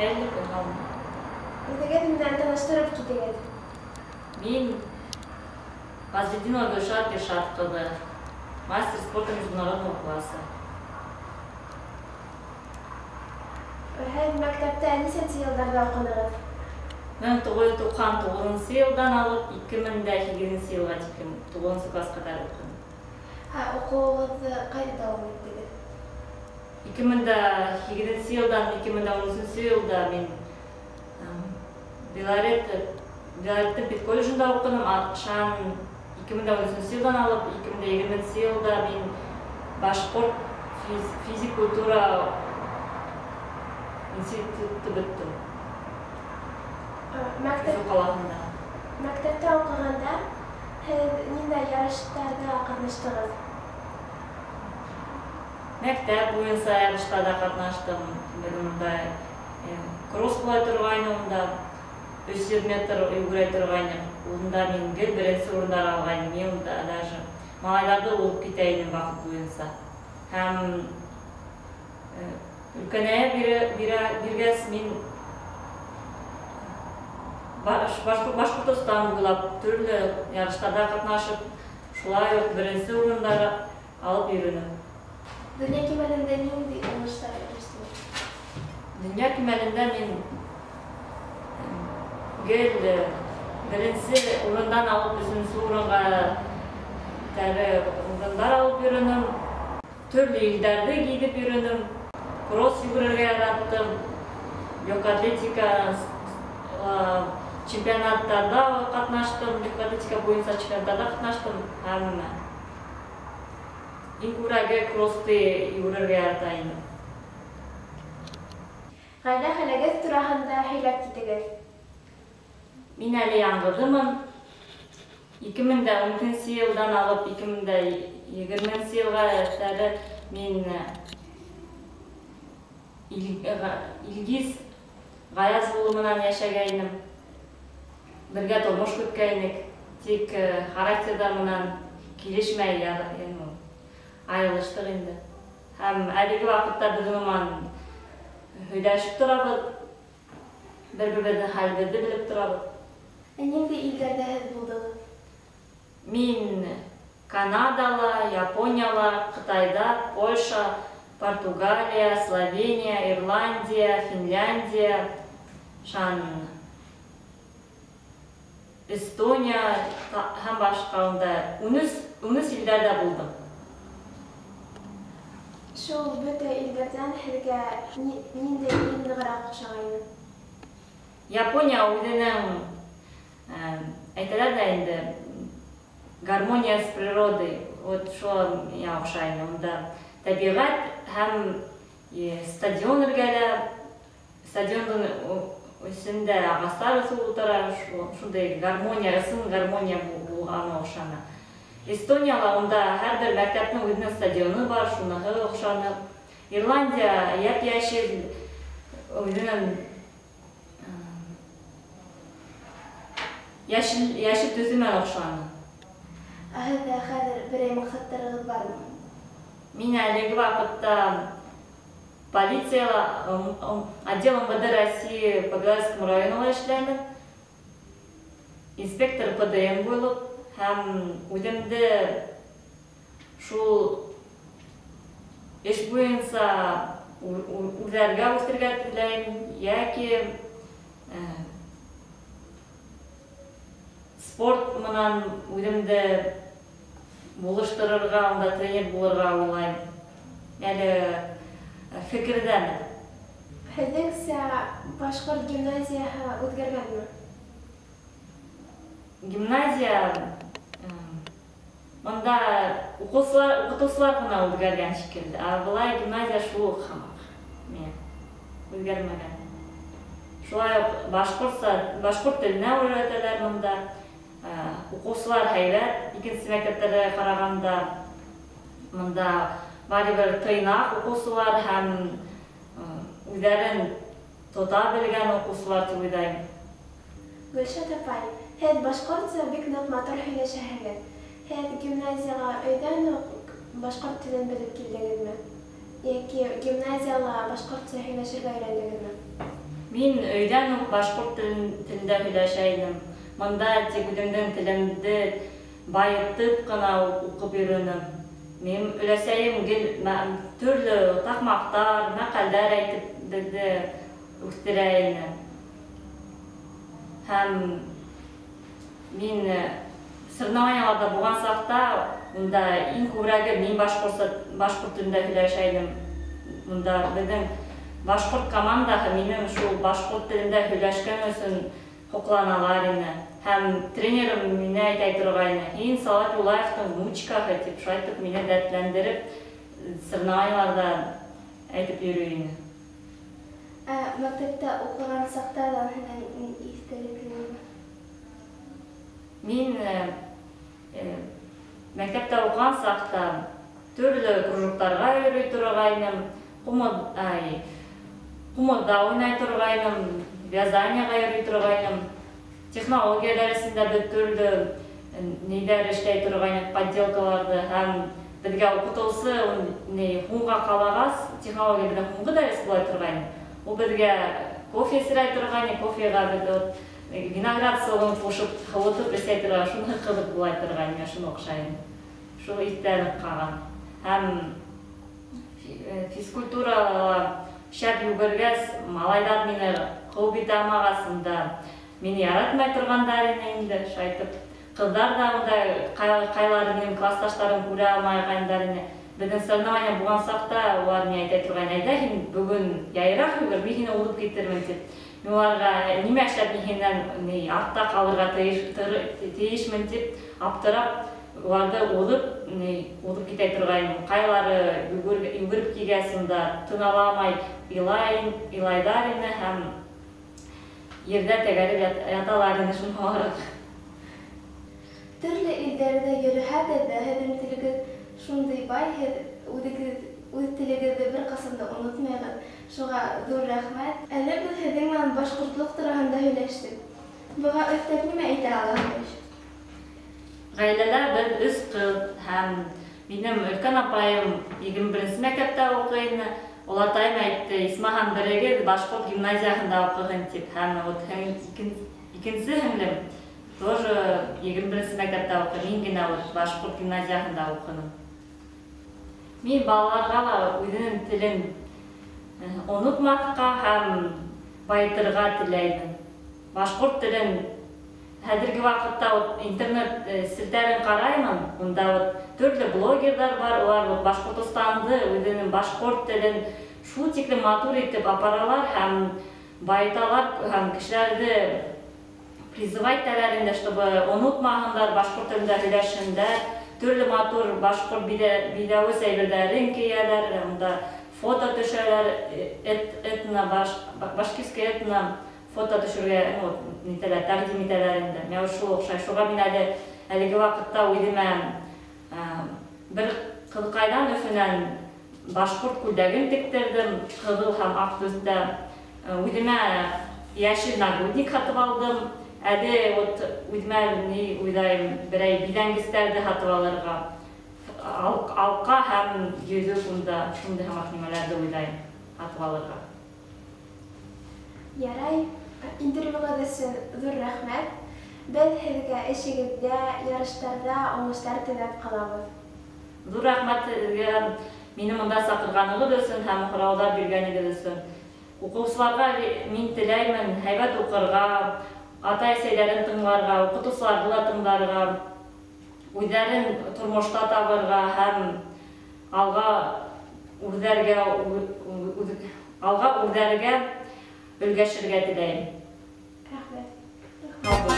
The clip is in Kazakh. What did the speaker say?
Belli ki kaldı. Ödege binden tanıştırıp gidiyor. Min Bazлетинова Гүлшат Иршат кылды. Мастер спорта международного класса. Һәм мәктәптә нисәнче елларда укыдыгыз? 1999 yıldan alıp 2008 yılga тикен 9 класс kadar okudum. Укуыгызды кайда дәвам иттегез? 2008 yıldan 2013 yılda men Белорет педколледжында okudum. Шан 2013 yıldan alıp 2020 yılda men Башқұрт физик культура институты біттім. Мәктәптә укыганда ниндәй ярышларда катнаштыгыз? Мәктәп буенча ярышларда катнаштым. Бунда кросс була торган, онда 300 метр йөгерә торган. Онда мин гел беренче урындар алган. Мен онда даже малайларды алып китә идем вакыт буенча. Һәм өлкәнәя биргәс мин Башкортостан буйлап төрле ярышларда катнашып, шулай ук беренче урындар алып йөрүдем. Дөнья кимәлендә нинди уңышлар ясадыгыз? Дөнья кимәлендә мин гел беренче урындан алып өченче урынга урындар алып йөрүдем. Төрле илләрдә гидеп йөрүдем. Кросс йөгерергә яраттым. Легкая атлетика чемпионаттарда катнаштым. Легкая атлетика буенча чемпионаттарда катнаштым. Һәм иң күрәге кроссты йөгерергә ярата идем. Гаилә хәлегез тураһында һөйләп китегез. Мин әле яңгыдымын. 2012 елдан алып 2020 елга кадәр мин Илгиз Гаяз булымынан яшәгәйнем. Бергә тормыш көткәйнек. Тик характерда менән килешмәй аерылыштык инде. Һәм әлеге вакытта без һаман һөйләшеп торабыз. Бер-беребезнең хәлебезне белеп торабыз. Нинди илләрдә һез булдыгыз? Мин Канадала, Японияла, Кытайда, Польша, Португалия, Словения, Ирландия, Финляндия, Эстония һәм башка 13 илләрдә булдым. Шул бөтә илләрдән һезгә нинди ныграк охшаган? Япония үзенең әйтәләр дә инде гармония с природой. Вот шо миңа охшай. Монда табигать һәм стадион ыргәлә, стадионның өстендә агаслар утыра, шундай гармония булганы охшана. Эстониялар онда һәрбер мәктәпнең үзенең стадионы бар, шуныһы охшаны. Ирландия яп-яшел үзенең яшел төсеме охшаны. Һездә хәзер берәй максаттарыгыз бармы? Мин әлеге вакытта полиция отдел МВД России по Белорецкому району эшләдем. Инспектор ПДМ булып, һәм үземдә шул эш буенча үзләргә үстергә теләйм, яки спорт менән үземдә булыштырырга, анда тренер булырга уйлайм. Әле фикердәм. Һездеңсә башкорт гимназияһы үзгәргәнме? Гимназия монда укытучылар гына үзгәргән шикелле. Булай гимназия шул хамак. Үзгәрмәгән. Шулай ук башкорт теленә өйрәтәләр монда. Укучылар һәйбәт, икенче мәктәпләргә караганда монда барыбер тыйнак укучылар һәм үзләрен тота белгән укучылар дип уйлыйм. Гөлшат апай, һез башкортча бик нык матур һөйләшәһегез. Һез гимназияга өйдән үк башкорт телен белеп килдегезме? Яки гимназияла башкортча һөйләшергә өйрәндегезме? Мин өйдән үк башкорт телендә һөйләшәйнем. Монда тик үземнең телемде байытып кына укып йөрүнем. Мин өләсәем гел төрле такмактар, мәкаләләр әйтеп безне үстерә иде. Һәм мин сырнауларда булган сакта, монда иң күбрәге мин башкорт телендә һөйләшәйнем. Монда безнең башкорт командаһы минем шул башкорт телендә һөйләшкән өчен хокланалар иде. Һәм тренерым мине әйтә торгайны, "Һин Салат Юлаевтың внучкаһы" дип шайтып мине дәртләндереп, сырнауларда әйтеп йөрү. Мәктәптә укыган сактадан һәм истәлекле. Мин мәктәптә укыган сакта төрле кружоктарга йөри торгайным, кумылда уйнай торгайным, вязаниега йөри торгайным. Технология дәресендә бер төрле нидәр эшләй торгайны, подделкаларды һәм безгә укытучы һуңга калагас, технология белән һуңгы дәрес була торгайны. Ул безгә кофе сырай торгайны, кофега без виноград суын кушып, һавытып эшләй торган, шуны кызык була торгайны, шуны охшайм. Шул истәлек калган. Һәм физкультурага шәп йөгергәс, малайлар мине куып итә алмагасында, мине яратмай торгандар инде, шайтып. Кызлар да монда кайлар минем классташларым күрә алмагандар инде. Безнең соревнование булган сакта, улар миңа әйтә торган, "Әйдә, һин бүген яйрак йөгер, мин һине алып китермен" дип. Мин уларга нимә эшләп мин һиннән артта калырга тиешмен дип аптырап, уларда улып китә торгайным. Кайлары йөгереп килгәсендә тыналамай илайдар инде һәм ердә тәгәрәп яталар инде шуңа. Төрле илдәрдә йөрһәгез дә, һеҙҙең телегеҙ шундай бай, һеҙ үҙ телегеҙҙе бер ҡасан да онотмайһығыҙ. Шуға ҙур рәхмәт. Әле беҙ һеҙҙең менән башҡортлоҡ тураһында һөйләштек. Быға өҫтәп нимә әйтә алаһығыҙ? Ғаиләлә беҙ 3 ҡыҙ һәм минем өлкән апайым 21-нче мәктәптә уҡый. Олатайым әйтте, "Исмаһам, берегеҙ башҡорт гимназияһында уҡыһын" тип. Һәм икенсе һеңлем тоже 21-нче мәктәптә уҡый. Мин генә башҡорт гимназияһында уҡыным. Мин балаларға ла үҙенең телен онотмаҫҡа һәм байытырға теләйем. Башҡорт телен хәҙерге ваҡытта интернет селтәрен ҡараймын, унда төрлө блогерҙар бар, улар Башҡортостанды, үҙенең башҡорт телен шул тиклем матур итеп апаралар һәм байталар һәм кешеләрҙе призывать итәләр инде, чтобы онотмаһындар, башҡорт телендә һөйләшһендәр. Төрле матур башҡорт биләүес әйберҙәрен кейәләр, унда фото төшәләр, башкирское этно фото төшөргә тәҡдим итәләр инде. Миңә шул оҡшай. Шуға мин әлеге ваҡытта үҙемә бер ҡыҙыҡайҙан Өфөнән башҡорт күлдәген тектерҙем, ҡыҙыл һәм аҡ төҫтә. Үҙемә йәшел нагрудник һатып алдым. Әле үҙемә ни уйлайым, берәй биҙәнгестәрҙе һатып алырға. Алҡа һәм йөҙөк, унда шундай һымаҡ нимәләрҙе уйлайым һатып алырға. Ярай, интервьюғыҙ өсөн ҙур рәхмәт. Беҙ һеҙгә эшегеҙҙә, ярыштарҙа уңыштар теләп ҡалабыҙ. Ҙур рәхмәт һеҙгә мине бында саҡырғанығыҙ өсөн һәм һорауҙар биргәнегеҙ өсөн. Уҡыусыларға мин теләймен һәйбәт уҡырға, ата-әсәләрен тыңларға, уҡытыусыларҙы ла тыңларға, үҙҙәрен тормошта табырға һәм алға үҙҙәргә өлгәшергә теләйем. Рәхмәт.